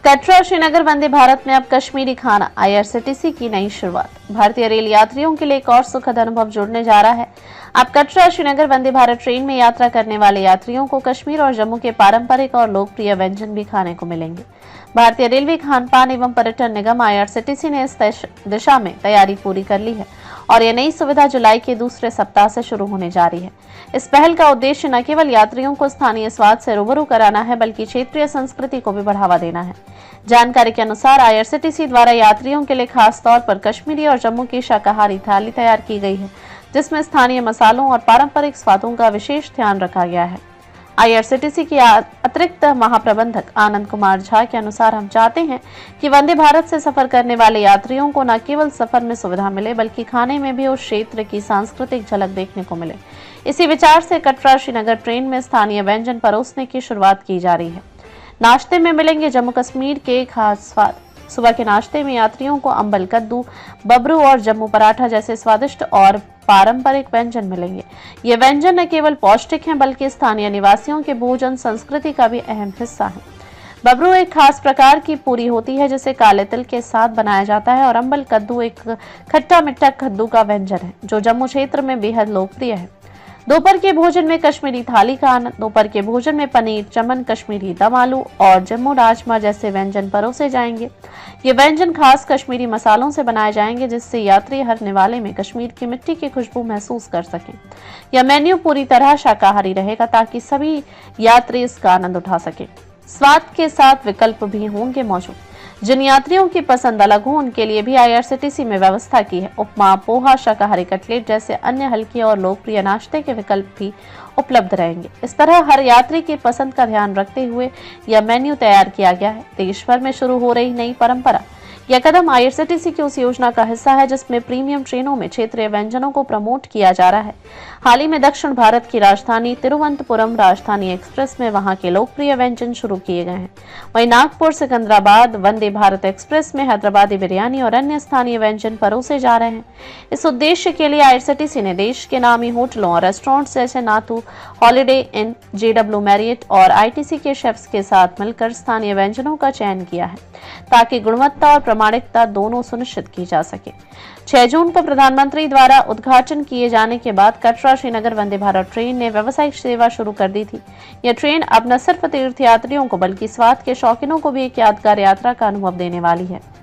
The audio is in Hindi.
कटरा श्रीनगर वंदे भारत में अब कश्मीरी खाना, आईआरसीटीसी की नई शुरुआत। भारतीय रेल यात्रियों के लिए एक और सुखद अनुभव जुड़ने जा रहा है। अब कटरा श्रीनगर वंदे भारत ट्रेन में यात्रा करने वाले यात्रियों को कश्मीर और जम्मू के पारंपरिक और लोकप्रिय व्यंजन भी खाने को मिलेंगे। भारतीय रेलवे खान-पान एवं पर्यटन निगम आईआरसीटीसी ने इस दिशा में तैयारी पूरी कर ली है और यह नई सुविधा जुलाई के दूसरे सप्ताह से शुरू होने जा रही है। इस पहल का उद्देश्य न केवल यात्रियों को स्थानीय स्वाद से रूबरू कराना है, बल्कि क्षेत्रीय संस्कृति को भी बढ़ावा देना है। जानकारी के अनुसार आईआरसीटीसी द्वारा यात्रियों के लिए खास तौर पर कश्मीरी और जम्मू की शाकाहारी थाली तैयार की गई है, जिसमें स्थानीय मसालों और पारंपरिक स्वादों का विशेष ध्यान रखा गया है। आईआरसीटीसी के अतिरिक्त महाप्रबंधक आनंद कुमार झा के अनुसार, हम चाहते हैं कि वंदे भारत से सफर करने वाले यात्रियों को न केवल सफर में सुविधा मिले, बल्कि खाने में भी उस क्षेत्र की सांस्कृतिक झलक देखने को मिले। इसी विचार से कटरा श्रीनगर ट्रेन में स्थानीय व्यंजन परोसने की शुरुआत की जा रही है। नाश्ते में मिलेंगे जम्मू कश्मीर के खास स्वाद। सुबह के नाश्ते में यात्रियों को अंबल, कद्दू, बबरू और जम्मू पराठा जैसे स्वादिष्ट और पारंपरिक व्यंजन मिलेंगे। ये व्यंजन न केवल पौष्टिक हैं, बल्कि स्थानीय निवासियों के भोजन संस्कृति का भी अहम हिस्सा है। बबरू एक खास प्रकार की पूरी होती है, जिसे काले तिल के साथ बनाया जाता है, और अंबल कद्दू एक खट्टा मीठा कद्दू का व्यंजन है, जो जम्मू क्षेत्र में बेहद लोकप्रिय है। दोपहर के भोजन में कश्मीरी थाली का आनंद। दोपहर के भोजन में पनीर, चमन, कश्मीरी दम आलू और जम्मू राजमा जैसे व्यंजन परोसे जाएंगे। ये व्यंजन खास कश्मीरी मसालों से बनाए जाएंगे, जिससे यात्री हर निवाले में कश्मीर की मिट्टी की खुशबू महसूस कर सकें। यह मेन्यू पूरी तरह शाकाहारी रहेगा, ताकि सभी यात्री इसका आनंद उठा सकें। स्वाद के साथ विकल्प भी होंगे मौजूद। जिन यात्रियों की पसंद अलग हो, उनके लिए भी आईआरसीटीसी में व्यवस्था की है। उपमा, पोहा, शाकाहारी कटलेट जैसे अन्य हल्के और लोकप्रिय नाश्ते के विकल्प भी उपलब्ध रहेंगे। इस तरह हर यात्री की पसंद का ध्यान रखते हुए यह मेन्यू तैयार किया गया है। देश भर में शुरू हो रही नई परंपरा। यह कदम आईआरसीटीसी की उस योजना का हिस्सा है, जिसमें प्रीमियम ट्रेनों में क्षेत्रीय व्यंजनों को प्रमोट किया जा रहा है। हाल ही में दक्षिण भारत की राजधानी तिरुवनंतपुरम राजधानी एक्सप्रेस में वहां के लोकप्रिय व्यंजन शुरू किए गए हैं। वहीं नागपुर सिकंदराबाद वंदे भारत एक्सप्रेस में हैदराबादी बिरयानी और अन्य स्थानीय व्यंजन परोसे जा रहे हैं। इस उद्देश्य के लिए आईआरसीटीसी ने देश के नामी होटलों और रेस्टोरेंट्स जैसे नाथू, हॉलिडे इन, JW मैरियट और आईटीसी के शेफ्स के साथ मिलकर स्थानीय व्यंजनों का चयन किया है, ताकि गुणवत्ता और प्रामाणिकता दोनों सुनिश्चित की जा सके। 6 जून को प्रधानमंत्री द्वारा उद्घाटन किए जाने के बाद कटरा श्रीनगर वंदे भारत ट्रेन ने व्यावसायिक सेवा शुरू कर दी थी। यह ट्रेन अब न सिर्फ तीर्थयात्रियों को, बल्कि स्वाद के शौकीनों को भी एक यादगार यात्रा का अनुभव देने वाली है।